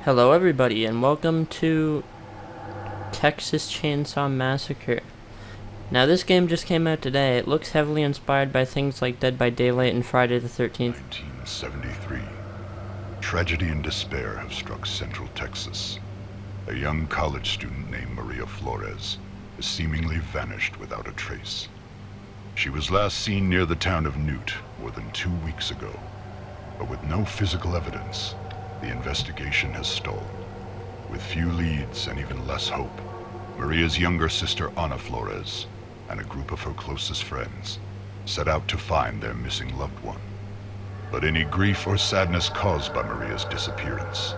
Hello everybody and welcome to Texas Chainsaw Massacre. Now this game just came out today. It looks heavily inspired by things like Dead by Daylight and Friday the 13th. 1973. Tragedy and despair have struck Central Texas. A young college student named Maria Flores has seemingly vanished without a trace. She was last seen near the town of Newt more than 2 weeks ago, but with no physical evidence, the investigation has stalled. With few leads and even less hope, Maria's younger sister Ana Flores and a group of her closest friends set out to find their missing loved one. But any grief or sadness caused by Maria's disappearance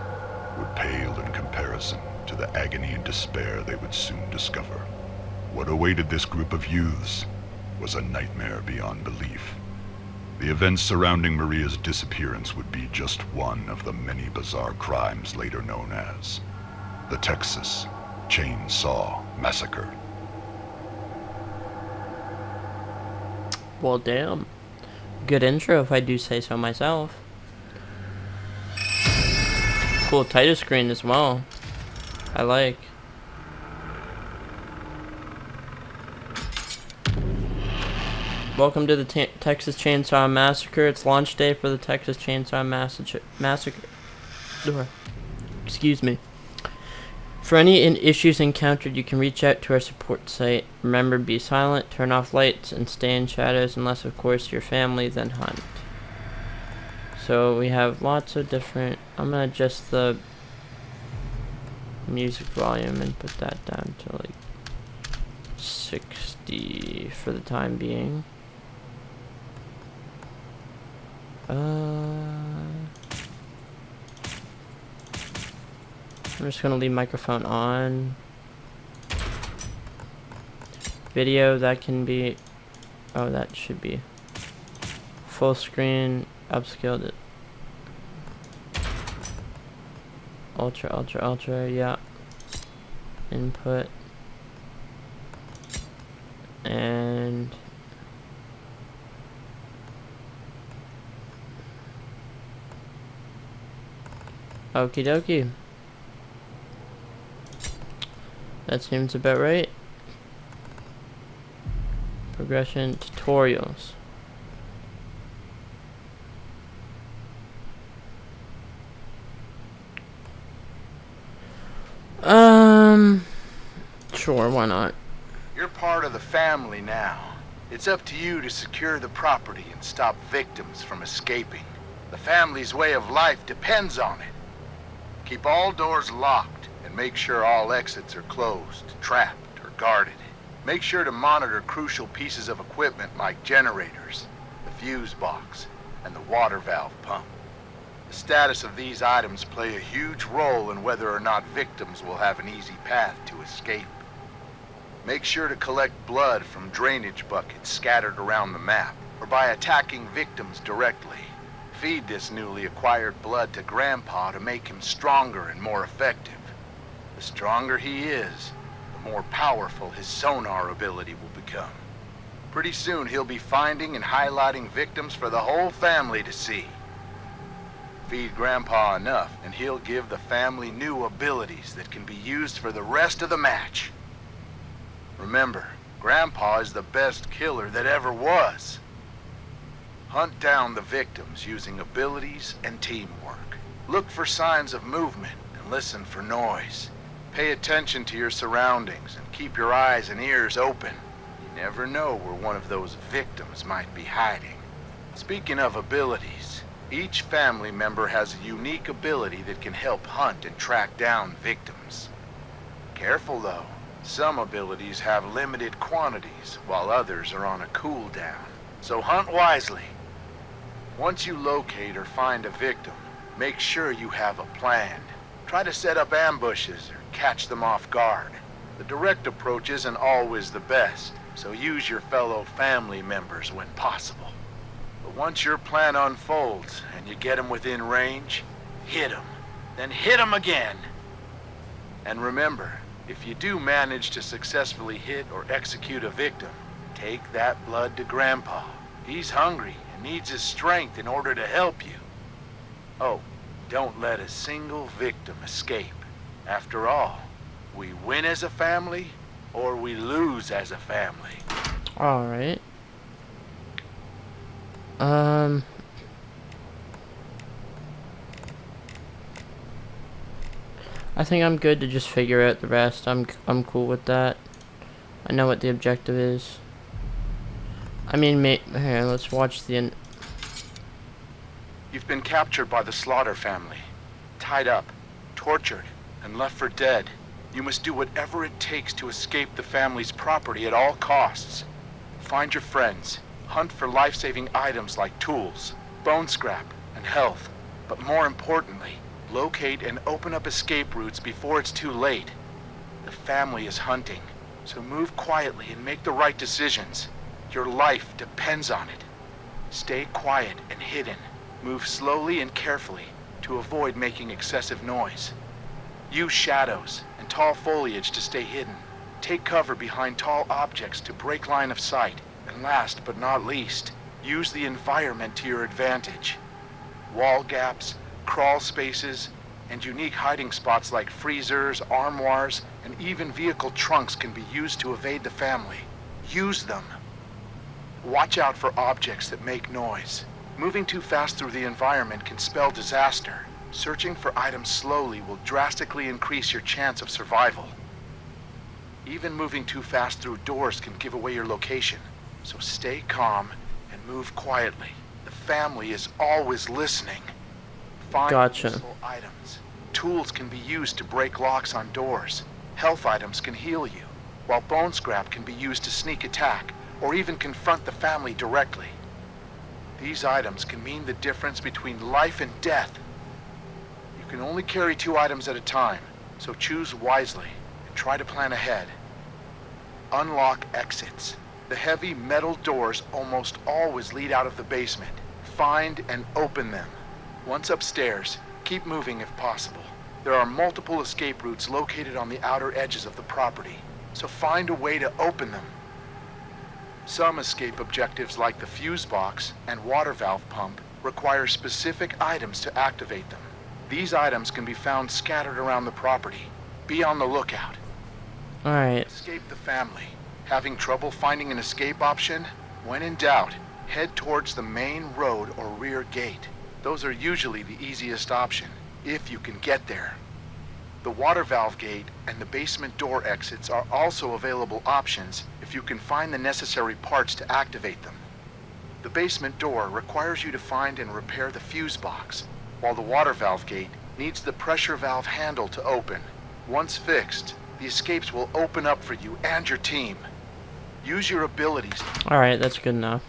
would pale in comparison to the agony and despair they would soon discover. What awaited this group of youths was a nightmare beyond belief. The events surrounding Maria's disappearance would be just one of the many bizarre crimes later known as the Texas Chainsaw Massacre. Well, damn. Good intro if I do say so myself. Cool title screen as well. I like. Welcome to the Texas Chainsaw Massacre. It's launch day for the Texas Chainsaw Massacre. Excuse me. For any issues encountered, you can reach out to our support site. Remember, be silent, turn off lights, and stay in shadows unless, of course, your family, then hunt. So we have lots of different... I'm going to adjust the music volume and put that down to like 60 for the time being. I'm just gonna leave microphone on. Video, that can be... Oh, that should be full screen, upscaled it. Ultra, yeah. Input. And... Okie dokie. That seems about right. Progression tutorials. Sure, why not? You're part of the family now. It's up to you to secure the property and stop victims from escaping. The family's way of life depends on it. Keep all doors locked and make sure all exits are closed, trapped, or guarded. Make sure to monitor crucial pieces of equipment like generators, the fuse box, and the water valve pump. The status of these items play a huge role in whether or not victims will have an easy path to escape. Make sure to collect blood from drainage buckets scattered around the map, or by attacking victims directly. Feed this newly acquired blood to Grandpa to make him stronger and more effective. The stronger he is, the more powerful his sonar ability will become. Pretty soon he'll be finding and highlighting victims for the whole family to see. Feed Grandpa enough, and he'll give the family new abilities that can be used for the rest of the match. Remember, Grandpa is the best killer that ever was. Hunt down the victims using abilities and teamwork. Look for signs of movement and listen for noise. Pay attention to your surroundings and keep your eyes and ears open. You never know where one of those victims might be hiding. Speaking of abilities, each family member has a unique ability that can help hunt and track down victims. Careful though. Some abilities have limited quantities, while others are on a cooldown. So hunt wisely. Once you locate or find a victim, make sure you have a plan. Try to set up ambushes or catch them off guard. The direct approach isn't always the best, so use your fellow family members when possible. But once your plan unfolds and you get them within range, hit them. Then hit them again. And remember, if you do manage to successfully hit or execute a victim, take that blood to Grandpa. He's hungry and needs his strength in order to help you. Oh, don't let a single victim escape. After all, we win as a family, or we lose as a family. Alright. I think I'm good to just figure out the rest. I'm cool with that. I know what the objective is. I mean, here, let's watch the... You've been captured by the Slaughter family, tied up, tortured, and left for dead. You must do whatever it takes to escape the family's property at all costs. Find your friends, hunt for life-saving items like tools, bone scrap, and health. But more importantly, locate and open up escape routes before it's too late. The family is hunting, so move quietly and make the right decisions. Your life depends on it. Stay quiet and hidden. Move slowly and carefully to avoid making excessive noise. Use shadows and tall foliage to stay hidden. Take cover behind tall objects to break line of sight. And last but not least, use the environment to your advantage. Wall gaps, crawl spaces, and unique hiding spots like freezers, armoires, and even vehicle trunks can be used to evade the family. Use them. Watch out for objects that make noise. Moving too fast through the environment can spell disaster. Searching for items slowly will drastically increase your chance of survival. Even moving too fast through doors can give away your location, so stay calm and move quietly. The family is always listening. Find useful items. Tools can be used to break locks on doors. Health items can heal you, while bone scrap can be used to sneak attack or even confront the family directly. These items can mean the difference between life and death. You can only carry 2 items at a time, so choose wisely and try to plan ahead. Unlock exits. The heavy metal doors almost always lead out of the basement. Find and open them. Once upstairs, keep moving if possible. There are multiple escape routes located on the outer edges of the property, so find a way to open them. Some escape objectives like the fuse box and water valve pump require specific items to activate them. These items can be found scattered around the property. Be on the lookout. Alright. Escape the family. Having trouble finding an escape option? When in doubt, head towards the main road or rear gate. Those are usually the easiest option, if you can get there. The water valve gate and the basement door exits are also available options if you can find the necessary parts to activate them. The basement door requires you to find and repair the fuse box, while the water valve gate needs the pressure valve handle to open. Once fixed, the escapes will open up for you and your team. Use your abilities. Alright, that's good enough.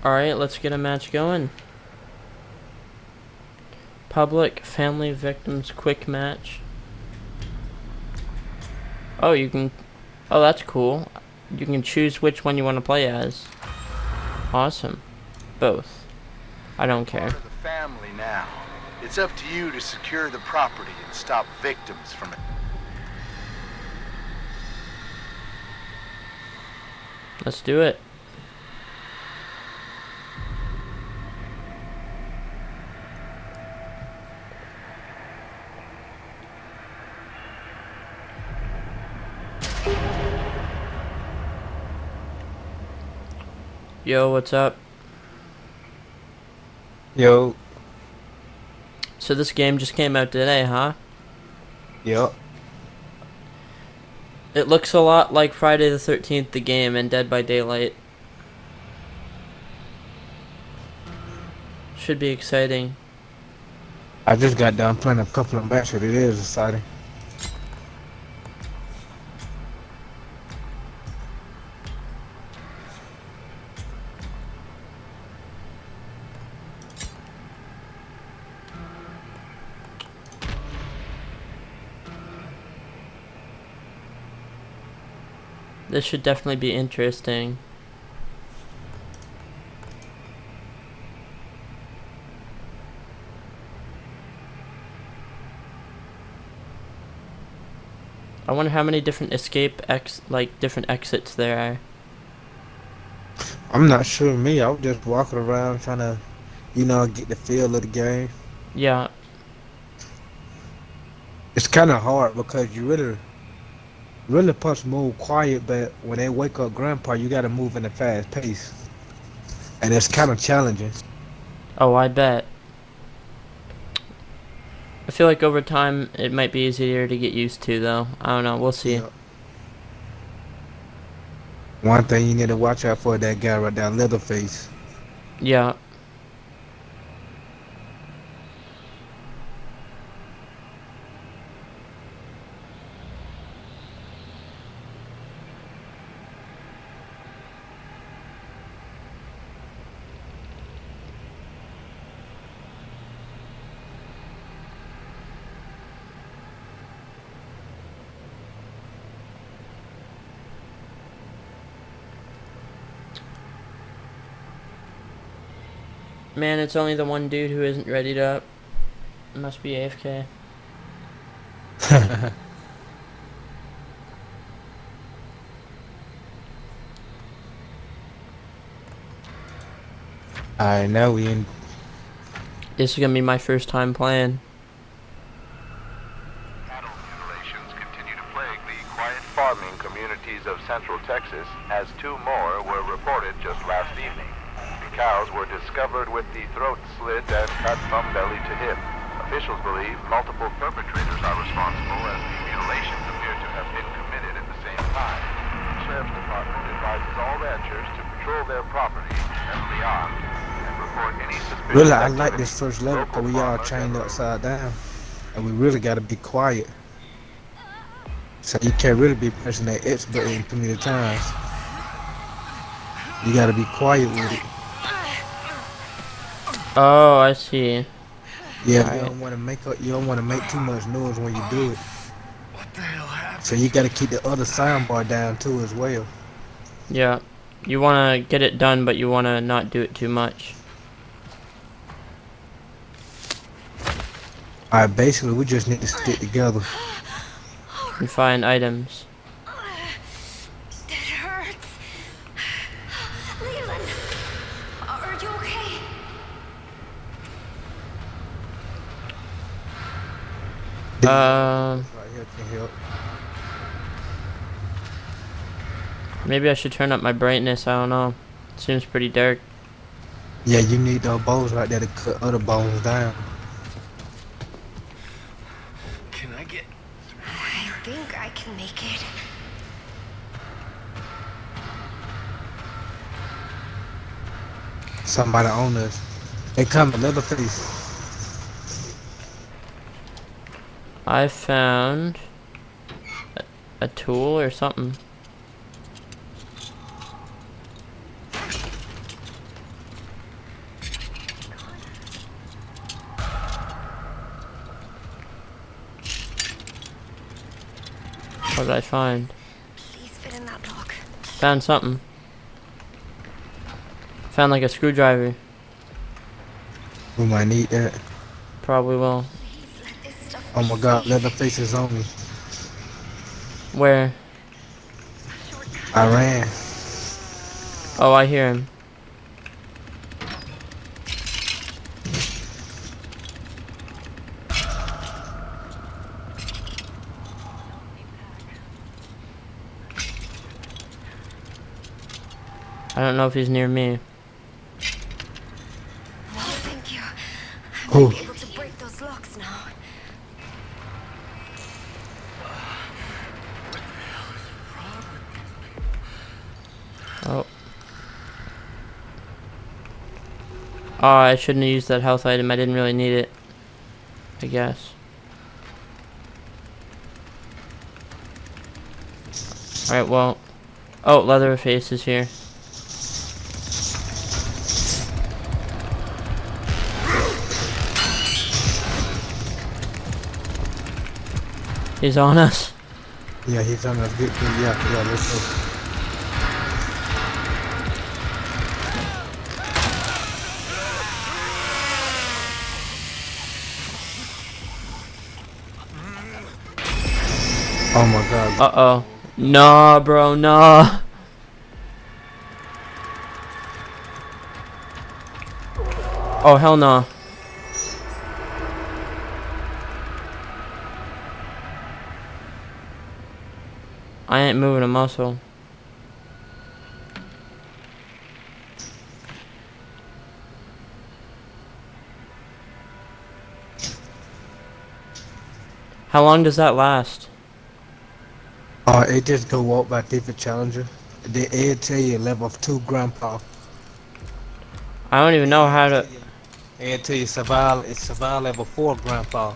Alright, let's get a match going. Public family victims quick match. Oh, you can... Oh, that's cool. You can choose which one you want to play as. Awesome. Both. I don't care. Part of the family now. It's up to you to secure the property and stop victims from it. Let's do it. Yo, what's up? Yo. So this game just came out today, huh? Yep. It looks a lot like Friday the 13th, the game, and Dead by Daylight. Should be exciting. I just got done playing a couple of matches. It is exciting. This should definitely be interesting. I wonder how many different different exits there are. I'm not sure me. I was just walking around trying to, get the feel of the game. Yeah. It's kind of hard because you really supposed to move quiet, but when they wake up Grandpa, you got to move in a fast pace, and it's kind of challenging. Oh, I bet. I feel like over time it might be easier to get used to, though. I don't know. We'll see. Yep. One thing you need to watch out for that guy right there, Leatherface. Yeah. Man, it's only the one dude who isn't readied up. Must be AFK. Alright, now we in. This is gonna be my first time playing. Cattle mutilations continue to plague the quiet farming communities of Central Texas, as 2 more were reported just last evening. The cows were discovered with the throat slit and cut from belly to hip. Officials believe multiple perpetrators are responsible, as the mutilations appear to have been committed at the same time. The Sheriff's Department advises all ranchers to patrol their property heavily armed and report any suspicious Really, I like activity. this first level because we Local all farmers chained and upside down, and we really got to be quiet. So you can't really be pressing that X button too many times. You got to be quiet with it. Oh, I see. Yeah, Alright. You don't want to make too much noise when you do it. What the hell happened? So you got to keep the other sound bar down too as well. Yeah. You wanna get it done, but you wanna not do it too much. Alright, basically we just need to stick together. And find items. That hurts. Leland, are you okay? Right here can help. Maybe I should turn up my brightness. I don't know. Seems pretty dark. Yeah, you need those bows right there to cut other bones down. Can I get... I think I can make it. Somebody on us. They coming, Leatherface. I found a tool or something. What did I find? Please fit in that lock. Found something. Found like a screwdriver. We might need that. Probably will. Please let this stuff Oh my god, Leatherface is on me. Where? I ran. Oh, I hear him. I don't know if he's near me. No, thank you. I Who? might be able to break those locks now. Oh. Oh, I shouldn't have used that health item. I didn't really need it. I guess. Alright, well. Oh, Leatherface is here. He's on us. Yeah, he's on us. Good, good. Yeah, let's go. Oh my god. Uh-oh. Nah, bro, nah. Oh, hell no. I ain't moving a muscle. How long does that last? It just go up by different challenger. It tell you level 2 grandpa. I don't even know how to... It tell you survival. It's survival level 4 grandpa.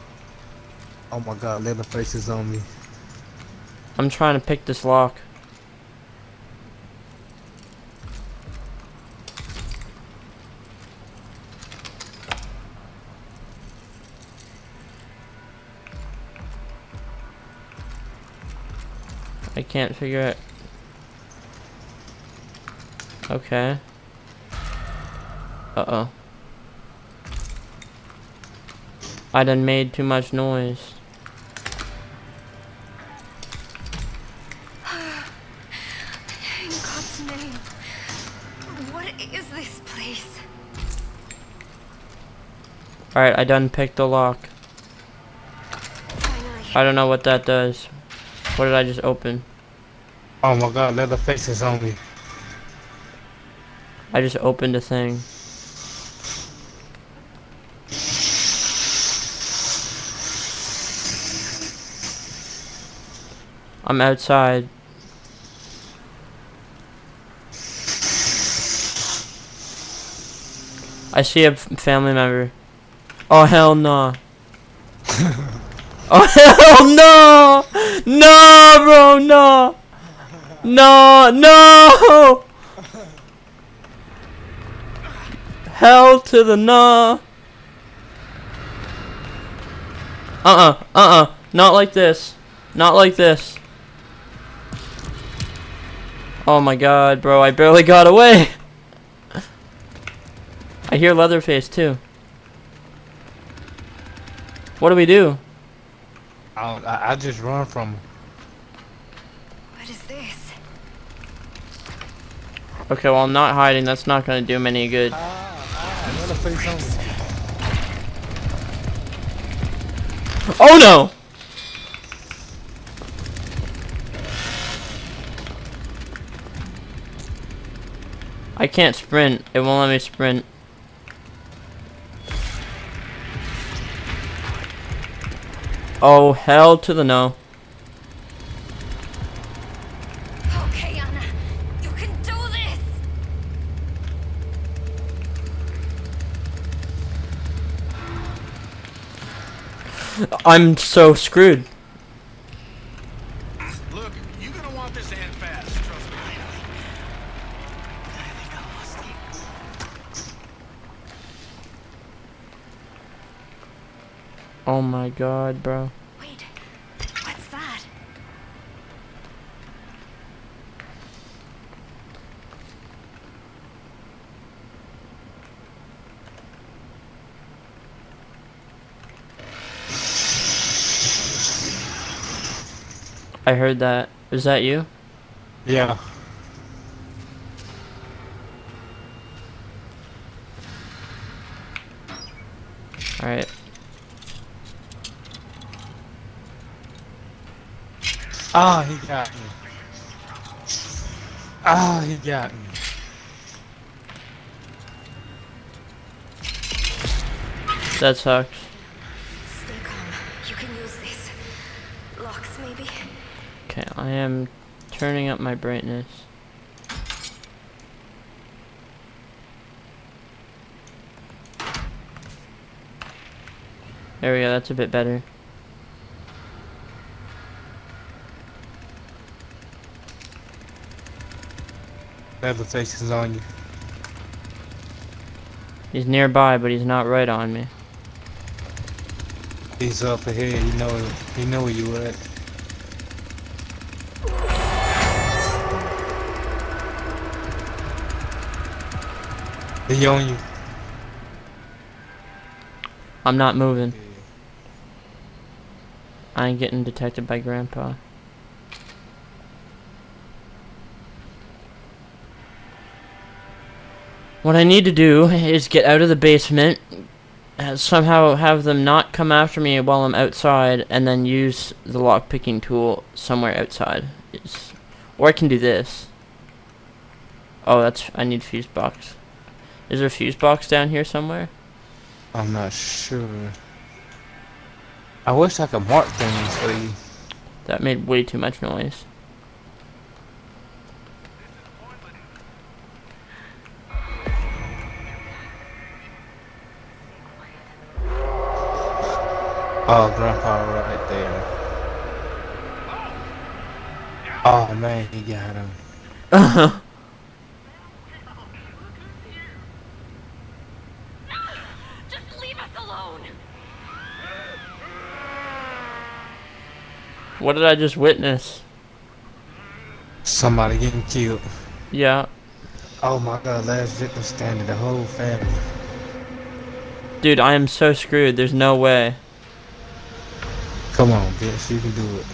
Oh my god, Leatherface is on me. I'm trying to pick this lock. I can't figure it. Okay. Uh-oh. I done made too much noise. In God's name. What is this place? Alright, I done picked the lock. Finally. I don't know what that does. What did I just open? Oh my god, Leatherface is on me. I just opened a thing. I'm outside. I see a family member. Oh hell no. Oh hell no! No, bro, no! No, no! Hell to the no! Not like this. Not like this. Oh my god, bro, I barely got away! I hear Leatherface too. What do we do? I just run from him. What is this? Okay, well I'm not hiding, that's not gonna do him any good. Leatherface on me. Oh no! I can't sprint, it won't let me sprint. Oh, hell to the no. Okay, Anna. You can do this! I'm so screwed. Look, you're gonna want this end fast. Trust me. I think I lost it. Oh my god, bro. Wait. What's that? I heard that. Is that you? Yeah. Alright. Ah, he got me. Ah, he got me. That sucks. Stay calm. You can use this. Locks, maybe? Okay, I am turning up my brightness. There we go, that's a bit better. Leatherface is on you. He's nearby, but he's not right on me. He's up ahead. He know where you at. He on you. I'm not moving. I ain't getting detected by Grandpa. What I need to do is get out of the basement, somehow have them not come after me while I'm outside, and then use the lockpicking tool somewhere outside. Or I can do this. Oh, I need fuse box. Is there a fuse box down here somewhere? I'm not sure. I wish I could mark things for you. That made way too much noise. Oh, Grandpa right there. Oh man, he got him. Just leave us alone. What did I just witness? Somebody getting killed. Yeah. Oh my God, last victim standing, the whole family. Dude, I am so screwed. There's no way. Come on, bitch, you can do it.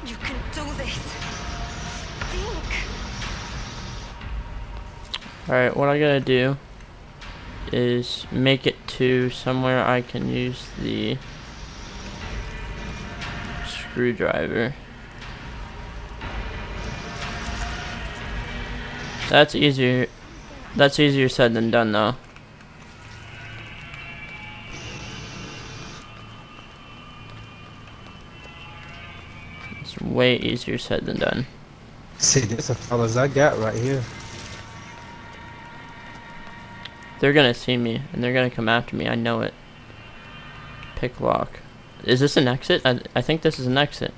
You can do this. Think. Alright, what I gotta do is make it to somewhere I can use the screwdriver. That's easier. That's easier said than done, though. It's way easier said than done. See, this the fellas I got right here. They're gonna see me, and they're gonna come after me. I know it. Pick lock. Is this an exit? I think this is an exit.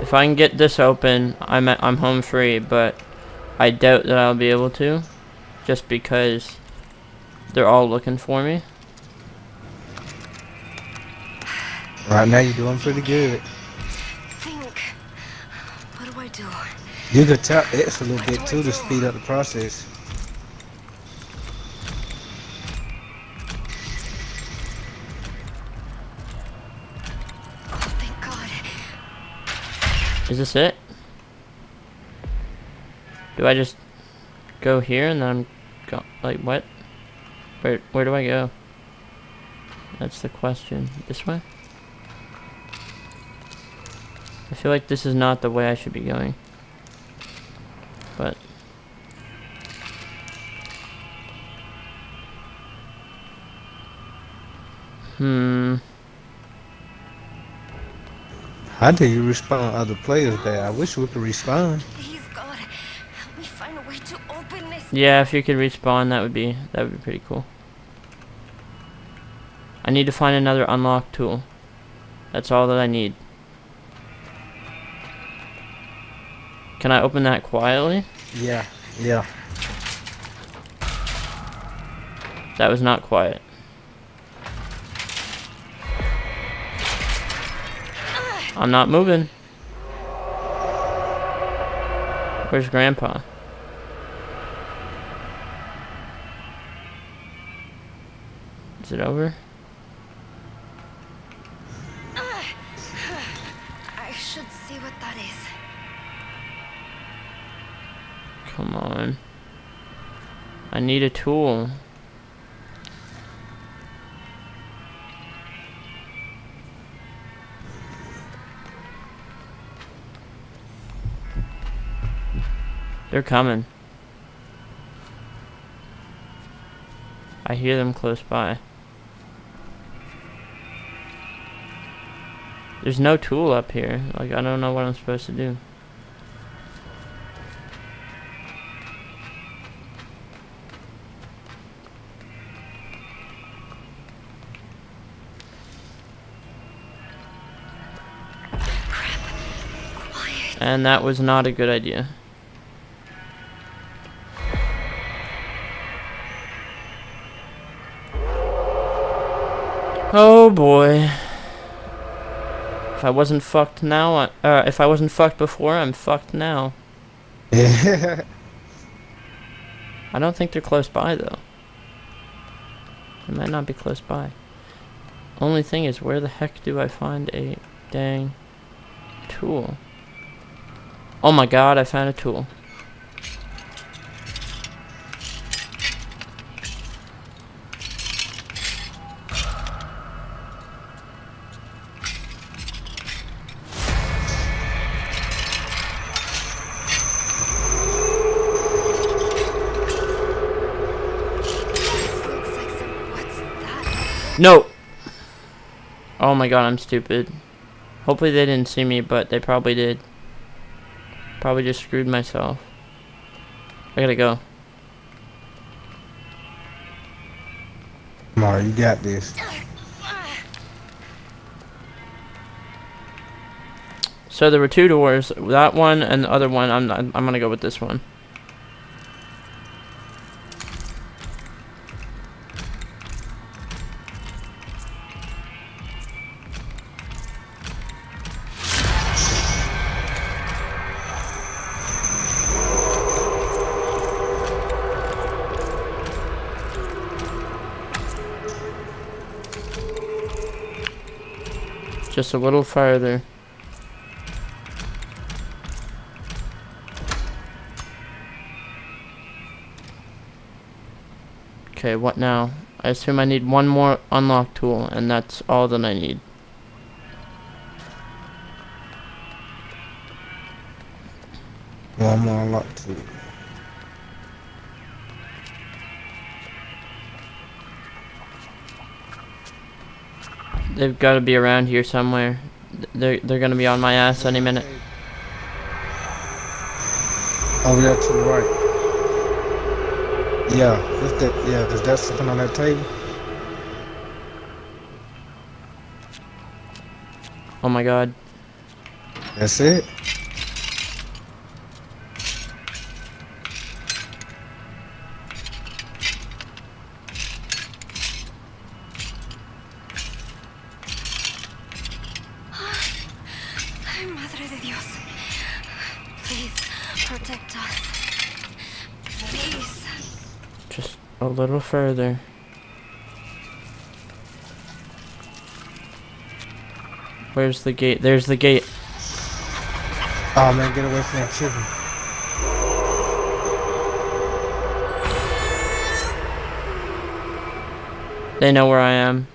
If I can get this open, I'm home free, but I doubt that I'll be able to, just because they're all looking for me. Right now you're doing pretty good. Think. What do I do? You could tap X a little bit too to speed up the process. Oh, thank God. Is this it? Do I just go here and then I'm go like what? Where do I go? That's the question. This way? I feel like this is not the way I should be going. But How do you respond to other players there? I wish we could respond. Please, God, help me find a way to open this. yeah, if you could respawn, that would be pretty cool. I need to find another unlock tool. That's all that I need. Can I open that quietly? Yeah, yeah. That was not quiet. I'm not moving. Where's Grandpa? Is it over? I should see what that is. Come on. I need a tool. They're coming. I hear them close by. There's no tool up here. Like, I don't know what I'm supposed to do. And that was not a good idea. Oh boy. If I wasn't fucked now, if I wasn't fucked before, I'm fucked now. Yeah. I don't think they're close by though. They might not be close by. Only thing is, where the heck do I find a dang tool? Oh my god, I found a tool. This looks like some. What's that? No! Oh my god, I'm stupid. Hopefully they didn't see me, but they probably did. Probably just screwed myself. I gotta go. Come on, you got this. So there were two doors. That one and the other one. I'm gonna go with this one. Just a little farther. Okay, what now? I assume I need one more unlock tool, and that's all that I need. One more unlock tool. They've got to be around here somewhere. They're gonna be on my ass any minute. Over there to the right. Yeah, is that something on that table? Oh my god. That's it? Ay, Madre de Dios. Please, protect us. Please. Just a little further. Where's the gate? There's the gate. Oh man, get away from that chicken. They know where I am.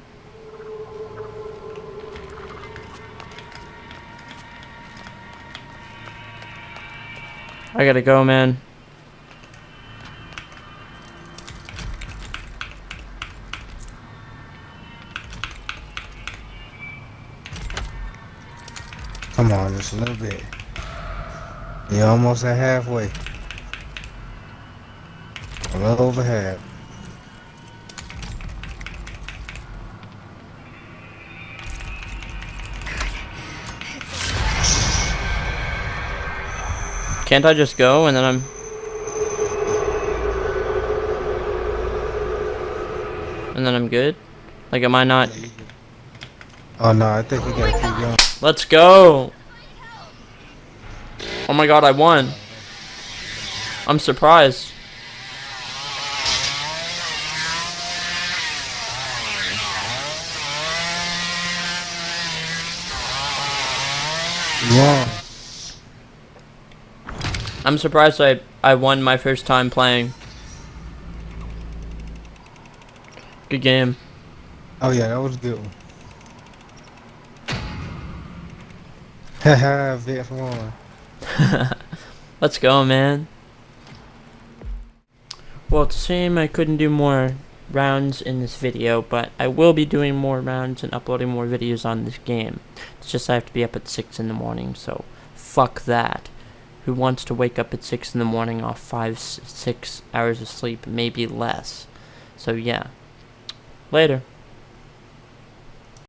I gotta go, man. Come on, just a little bit. You're almost at halfway. A little over half. Can't I just go and then I'm good? Like, am I not? Oh no, I think we gotta keep going. Let's go! Oh my god, I won. I'm surprised. Yeah. I'm surprised I won my first time playing. Good game. Oh yeah, that was a good one. Haha, VF1. Let's go, man. Well, it's a shame I couldn't do more rounds in this video, but I will be doing more rounds and uploading more videos on this game. It's just I have to be up at 6 in the morning, so fuck that. Who wants to wake up at 6 in the morning off 5-6 hours of sleep, maybe less? So yeah. Later.